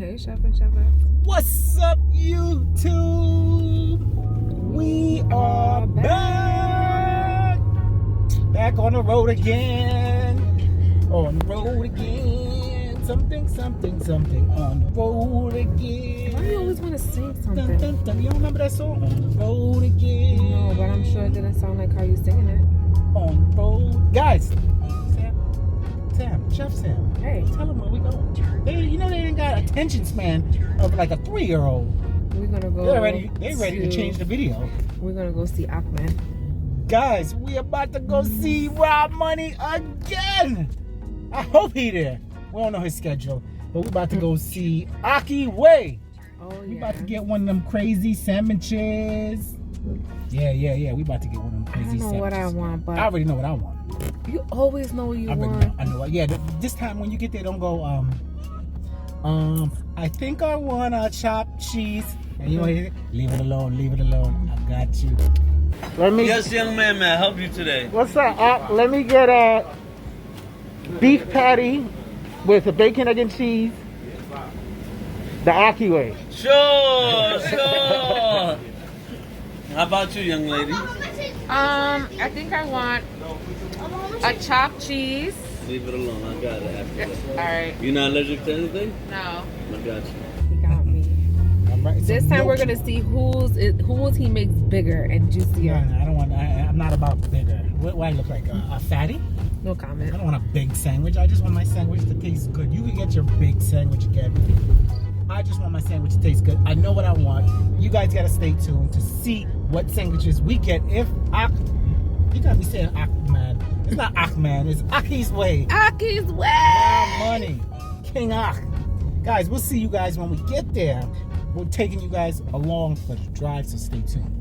Hey, Chef and Chef. What's up, YouTube? We are back. Back on the road again. On the road again. Something on the road again. Why do you always want to sing something? Dun, dun, dun. You don't remember that song? On the road again. No, but I'm sure it didn't sound like how you singing it. On the road. Guys, Sam, Chef Sam. Hey. Tell them where we going. They ain't got attention span of like a 3-year-old. We're gonna go. They're ready to change the video. We're gonna go see Ocky. Guys, we about to go see Rob Money again. I hope he there. We don't know his schedule, but we about to go see Ocky Way. Oh yeah. We about to get one of them crazy sandwiches. Yeah. We about to get one of them crazy sandwiches. I don't know what I want, but I already know what I want. You always know what you want. I know. Yeah, this time when you get there, don't go. I think I want a chopped cheese. And you know, leave it alone. I got you. Yes, young man, may I help you today? What's up? Let me get a beef patty with a bacon, egg, and cheese. The Ocky way. Sure. How about you, young lady? I think I want a chopped cheese. Leave it alone. I got it. After that. All right. You not allergic to anything? No. I got you. He got me. Right. This time we're gonna see whose he makes bigger and juicier. No, I don't want. I'm not about bigger. What do I look like? A fatty? No I comment. don't want a big sandwich. I just want my sandwich to taste good. You can get your big sandwich again. I just want my sandwich to taste good. I know what I want. You guys gotta stay tuned to see what sandwiches we get. If you gotta be saying Ahmed. It's not Ahmed. It's Ocky's way. Ocky's way. Rob Money, King Ock. Guys, we'll see you guys when we get there. We're taking you guys along for the drive, so stay tuned.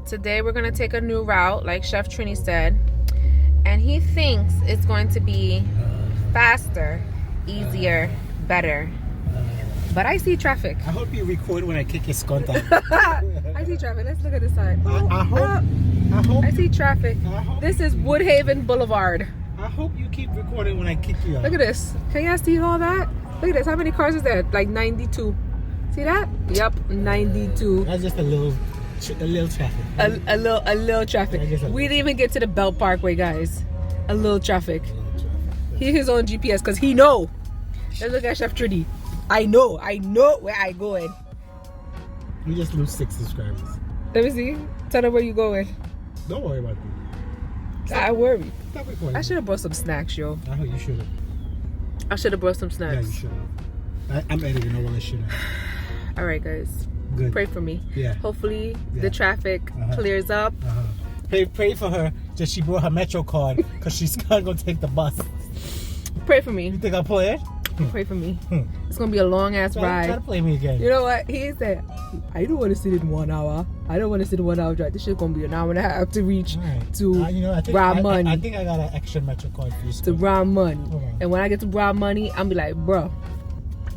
Today we're gonna take a new route, like Chef Trini said, and he thinks it's going to be faster, easier, better. But I see traffic. I hope you record when I kick your sconta. I see traffic. Let's look at this side. I hope. I see traffic. This is Woodhaven Boulevard. I hope you keep recording when I kick you out. Look at this. Can y'all see all that? Look at this. How many cars is there? Like 92. See that? Yep, 92. That's just a little traffic. A little traffic. We didn't even get to the Belt Parkway, guys. A little traffic. He his own GPS because he know. Let's look at Chef Trudy. I know where I going. You just lose 6 subscribers. Let me see. Tell them where you going. Don't worry about that. I worry. Stop recording. I should have brought some snacks, yo. I hope you should have. I should have brought some snacks. Yeah, you should have. I'm editing all this shit out. All right, guys. Good. Pray for me. Yeah. Hopefully the traffic clears up. Pray for her that she brought her Metro card because she's not going to take the bus. Pray for me. You think I'll play it? Pray for me. It's going to be a long ass ride. Try to play me again. You know what? He said, I don't want to sit in 1 hour. I don't want to sit in 1 hour drive. This shit's going to be an hour and a half to reach to Rob Money. I think I got an extra Metro card for you. To Rob Money. And when I get to Rob Money, I'm be like, bro.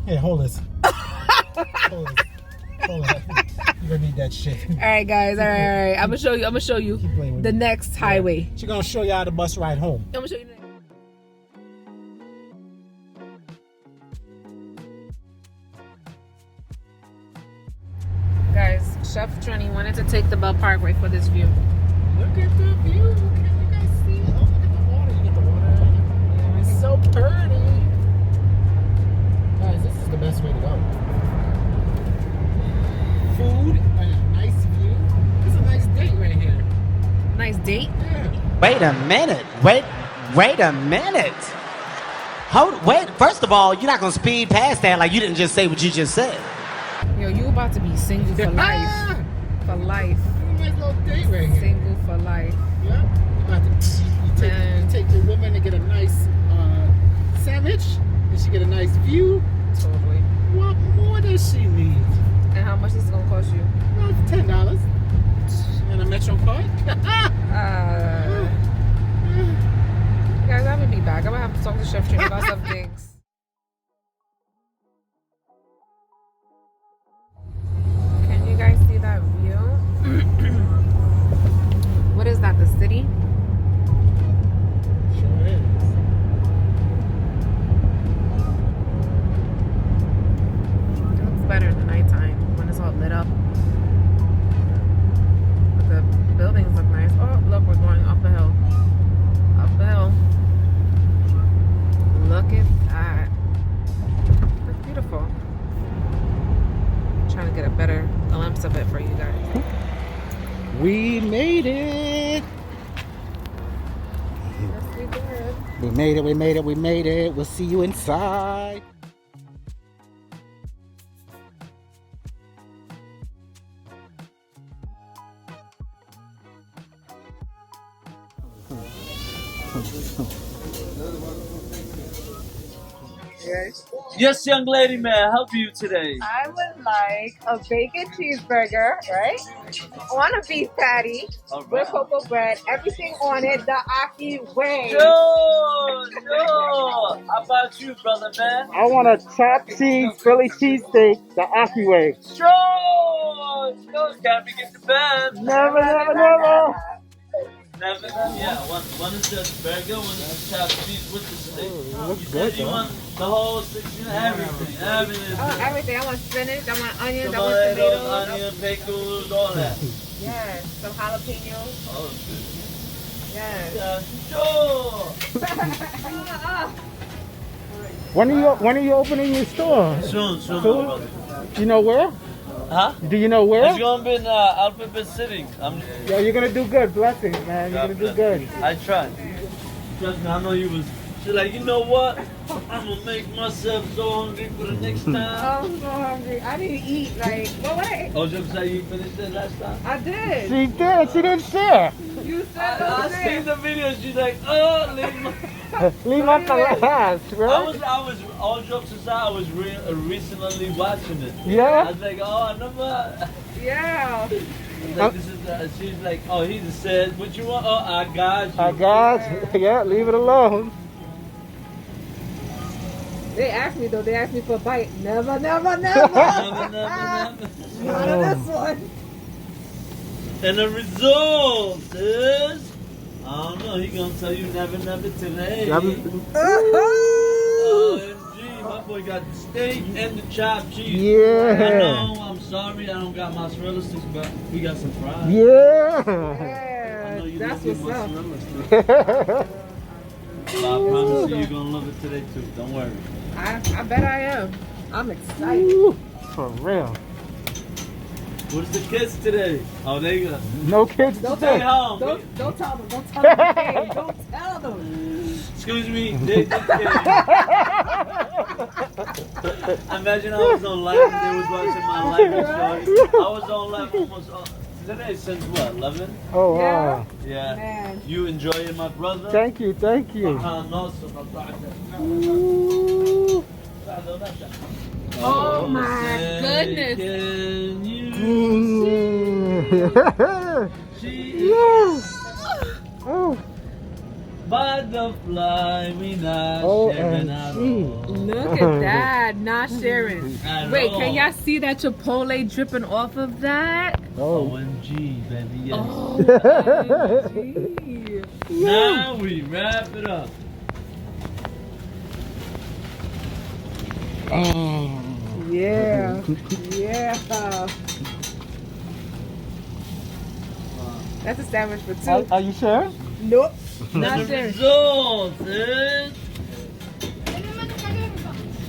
Hey, hold this. Hold this. Hold on. You're gonna need that shit. Alright guys, alright. I'm gonna show you the next highway. She's gonna show y'all the bus ride home. I'm gonna show you the next. Guys, Chef Trini wanted to take the Belt Parkway for this view. Look at the view. Can you guys see? Oh, look at the water. You get the water. Yeah, it's so pretty. Guys, this is the best way to go. Food and a nice view. It's a nice date right here. Nice date? Yeah. Wait a minute. Wait a minute. Wait. First of all, you're not gonna speed past that like you didn't just say what you just said. Yo, you about to be single for life. For life. It's a nice little date right here. Single for life. Yeah. You take your woman to get a nice sandwich, and she get a nice view. Totally. What more does she need? And how much is it gonna cost you? $10. And Chef Trini got some things. Can you guys see that view? What is that, the city? Sure is. It looks better in the nighttime when it's all lit up. But the buildings look nice. Oh, look, we're going up a hill. Up a hill. Look at that. That's beautiful. I'm trying to get a better glimpse of it for you guys. We made it. Yes, we did. We made it, we made it, we made it. We'll see you inside. Yes, young lady, may I help you today? I would like a bacon cheeseburger, right? On a beef patty All with right. cocoa bread, everything on it the Ocky way. Sure. How about you, brother man? I want a chopped cheese Philly cheesesteak the Ocky way. Sure. Can't forget the band. Never, never, never. Never, yeah. One is the burger, one is the chopped cheese with the steak. looks You good, said you though. want the whole section, everything. Everything. Oh, everything. I want spinach, I want onions, I want Tomatoes, tomatoes. onion, pickles, all that. Yes, some jalapenos. Oh, Yes. yeah. Sure. When are you opening your store? Soon, my Soon? brother. You know where? Huh? Do you know where? It's gonna be in Alphabet City. Yeah, you're gonna do good. Blessings, man. You're gonna do good. I tried. Trust me, I know you was. She's like, you know what? I'm gonna make myself so hungry for the next time. I'm so hungry. I need to eat. Like, what would I? Oh, just say you finished it last time? I did. She did. She didn't share. You said I those seen things. the video. She's like, oh, leave my. Leave out the last, right? I was, all jokes aside, I was recently watching it. I Yeah. was like, oh, I never. Yeah. Like, this is, she's like, oh, he just said, what you want? Oh, I got you. I got you. Yeah, leave it alone. They asked me though. They asked me for a bite. Never, never, never. Never. Not on this one. And the result is, I don't know, he gonna tell you never today. OMG, my boy got the steak and the chopped cheese. Yeah. I know, I'm sorry, I don't got mozzarella sticks, but we got some fries. Yeah. I know Yeah, you that's love your what's up. mozzarella sticks. But I promise you, you're gonna love it today too. Don't worry. I bet I am. I'm excited. Ooh, for real. What is the kids today? Oh, they go. No kids Don't Stay today. home. Don't tell them. Don't tell them. Hey, don't tell them. Excuse me, they just kidding. Imagine I was on live and they was watching my live show. I was on live almost today since what, 11? Oh, wow. Yeah. Man. You enjoy it, my brother? Thank you, thank you. No, so my brother. Ooh. Oh my Say, goodness. Can you see Yes. Oh, butterfly? We not sharing our OMG. own. Look at that. Not sharing. At Wait, all. can y'all see that chipotle dripping off of that? oh. OMG, baby, yes. Oh, OMG. Now we wrap it up. Oh. Yeah. Yeah. That's a sandwich for two. Are you sure? Nope. And Not the sharing. result is.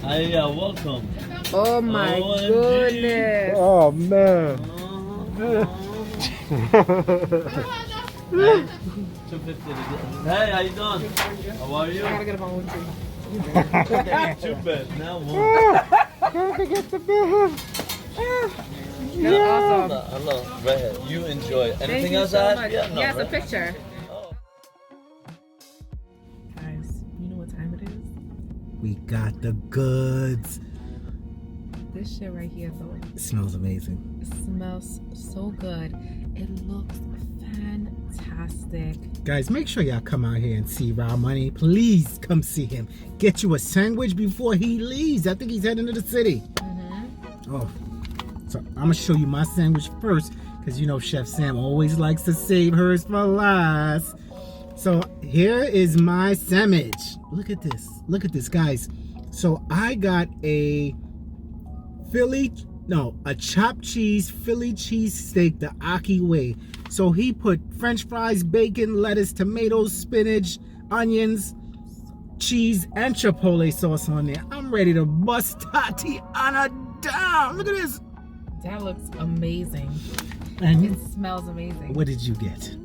Hey, welcome. Oh my OMG. goodness. Oh, man. Hey, 250 again. Hey, how you doing? How are you? I gotta get up on one tree. Too bad. Now one. Don't forget the bed. That's awesome. Hello. Right here. You enjoy it. Thank Anything you else so I much. have? Yeah, no, Yes, a right? picture. Oh. Guys, you know what time it is? We got the goods. This shit right here, though, It smells amazing. it smells so good. It looks fantastic. fantastic. Guys, make sure y'all come out here and see Raw Money. Please come see him. Get you a sandwich before he leaves. I think he's heading to the city. Oh, so I'm gonna show you my sandwich first, because you know Chef Sam always likes to save hers for last. So here is my sandwich. Look at this. Look at this, guys. So I got a chopped cheese Philly cheese steak the Ocky way. So he put French fries, bacon, lettuce, tomatoes, spinach, onions, cheese, and chipotle sauce on there. I'm ready to bust Tatiana down. Look at this. That looks amazing. And It smells amazing. what did you get?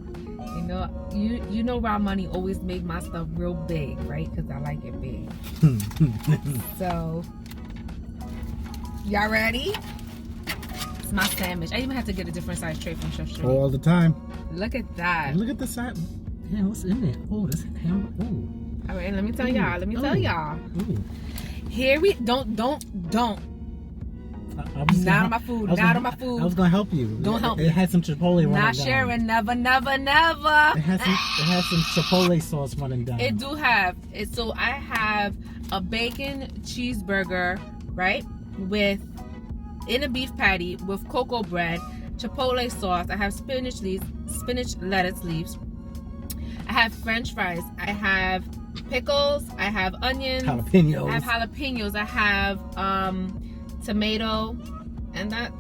You know Raw Money always make my stuff real big, right? Because I like it big. So, y'all ready? It's my sandwich. I even had to get a different size tray from Chef Trini. All the time. Look at that. Look at the side. Man, what's in there? Oh, this ham. Oh. All right, let me tell y'all. Tell y'all. Ooh. Here we don't. Not on my food. Not on my food. I was gonna help you. Don't help me. It had some chipotle running Not down. sharing. Never. It has some chipotle sauce running down. It do have it. So I have a bacon cheeseburger, right, in a beef patty with cocoa bread, chipotle sauce. I have spinach lettuce leaves. I have French fries. I have pickles. I have onions. Jalapenos. I have jalapenos. I have tomato, and that's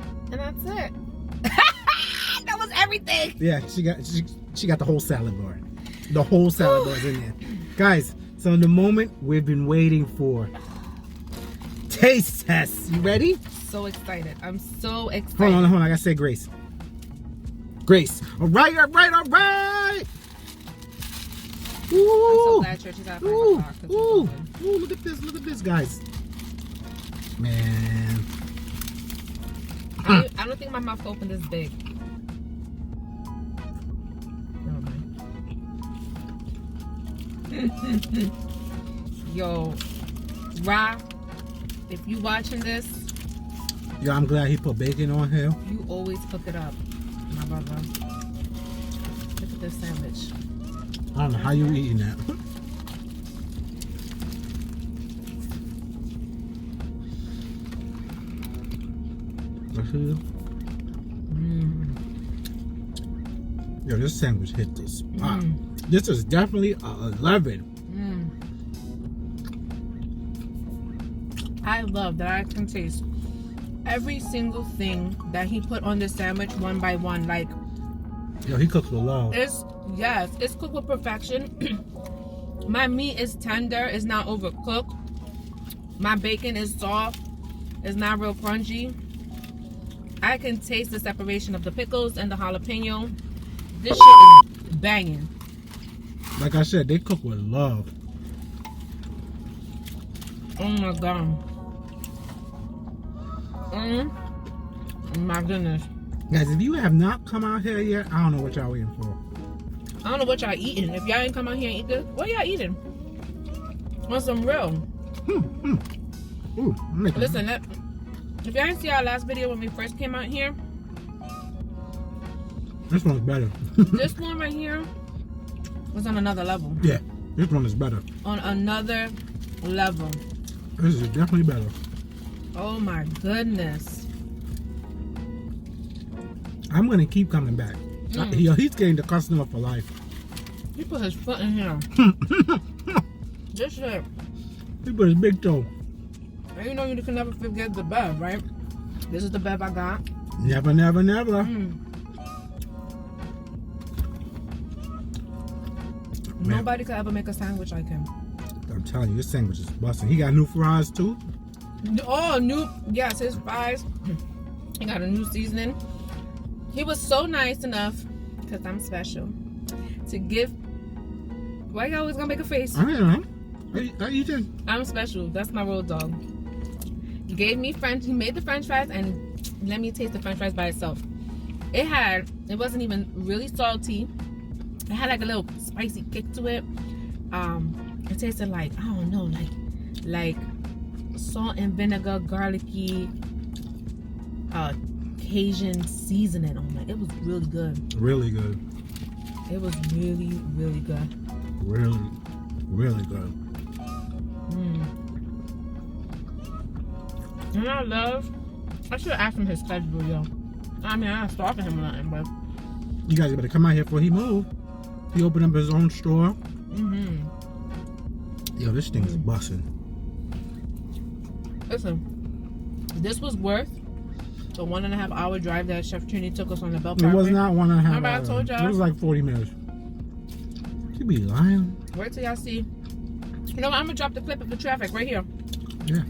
it. That was everything. Yeah, she got the whole salad bar. The whole salad bar is in there. Guys, so the moment we've been waiting for. Taste test. You ready? So excited. I'm so excited. Hold on. I gotta say Grace. Grace. All right. Ooh. I'm so glad church is at 5 Ooh. o'clock. 'Cause Ooh. it's Ooh. Look at this, guys. Man. open. I don't think my mouth can open this big. Never mind. Yo, Ra, if you watching this, Yo, I'm glad he put bacon on here. you always cook it up, my brother. Look at this sandwich. I don't know how you eating that. Yo, this sandwich hit the spot. This is definitely a 11. I love that I can taste every single thing that he put on this sandwich one by one. Like, Yo, he cooks with love. it's cooked with perfection. My meat is tender, it's not overcooked. My bacon is soft, it's not real crunchy. I can taste the separation of the pickles and the jalapeno. This shit is banging. Like I said, they cook with love. Oh my god. My goodness. Guys, if you have not come out here yet, I don't know what y'all waiting for. I don't know what y'all eating. If y'all ain't come out here and eat this, what y'all eating? On some real. Ooh, Listen, if y'all didn't see our last video when we first came out here, this one's better. this one right here was on another level. Yeah, this one is better. On another level. This is definitely better. Oh my goodness. I'm gonna keep coming back. He's getting the customer for life. He put his foot in here. This shit. He put his big toe. And you know you can never forget the bev, right? This is the bev I got. Never. Nobody could ever make a sandwich like him. I'm telling you, this sandwich is busting. He got new fries too. Oh, yes, his fries. He got a new seasoning. He was so nice enough, because I'm special, to give. Why you always gonna make a face? I don't know. Are you doing? I'm special. That's my road dog. He gave me he made the French fries and let me taste the French fries by itself. It wasn't even really salty. It had like a little spicy kick to it. It tasted like, I don't know, like salt and vinegar, garlicky, Cajun seasoning on it. It was really good. Really good. It was really, really good. Really, really good. And I should have asked him his schedule, yo. I mean, I'm not stalking him or nothing, but. You guys better come out here before he move. He opened up his own store. Yo, this thing's busting. Listen, this was worth the 1.5 hour drive that Chef Trini took us on the Bell It Parkway. was not 1.5 Remember I hours. told y'all? It was like 40 minutes. You be lying. Wait till y'all see. You know what? I'm gonna drop the clip of the traffic right here. Yeah.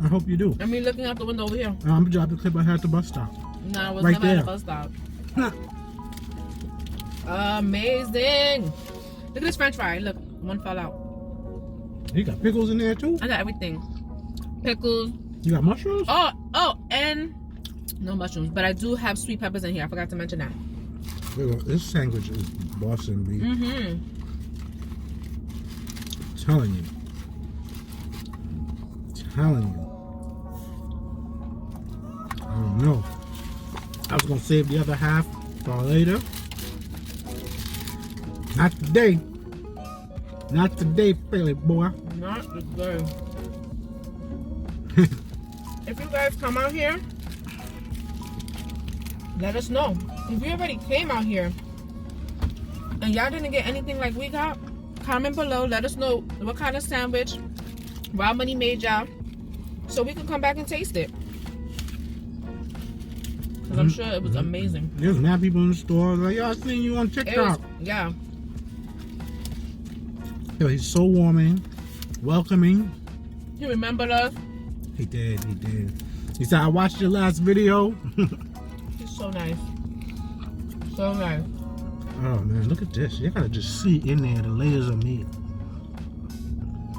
I hope you do. And me looking out the window over here. I'm gonna drop the clip I had at the bus stop. No, I was Right never at there. a bus stop. Amazing. Look at this French fry. Look, one fell out. You got pickles in there too? I got everything. Pickles. You got mushrooms? Oh, and no mushrooms. But I do have sweet peppers in here. I forgot to mention that. Look, this sandwich is Boston beef. Mm-hmm. Telling you. Telling you. I don't know. I was gonna save the other half for later. Not today. Not today, Philly boy. Not good. If you guys come out here, let us know. If you already came out here and y'all didn't get anything like we got, comment below. Let us know what kind of sandwich Rob Money made y'all, so we can come back and taste it. Because I'm sure it was amazing. There's mad people in the store like, yo, I seen you on It was, TikTok. yeah. Yo, he's so warming, welcoming. He remembered us. He did, he did. He said, I watched your last video. He's so nice. So nice. Oh man, look at this. You gotta just see in there the layers of meat.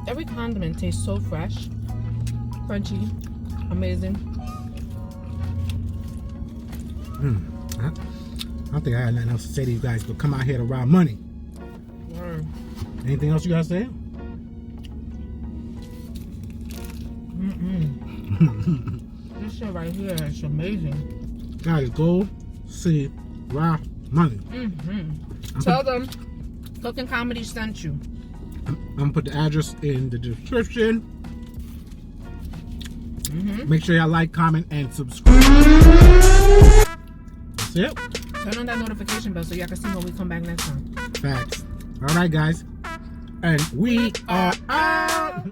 Every condiment tastes so fresh, crunchy, amazing. I don't think I had nothing else to say to you guys, but come out here to rob money. Word. Anything else you gotta say? This shit right here is amazing. Guys, go see Rob Money. Tell them Cooking Comedy sent you. I'm gonna put the address in the description. Make sure y'all like, comment, and subscribe. That's it. Turn on that notification bell so y'all can see when we come back next time. Facts. All right, guys. And we are out.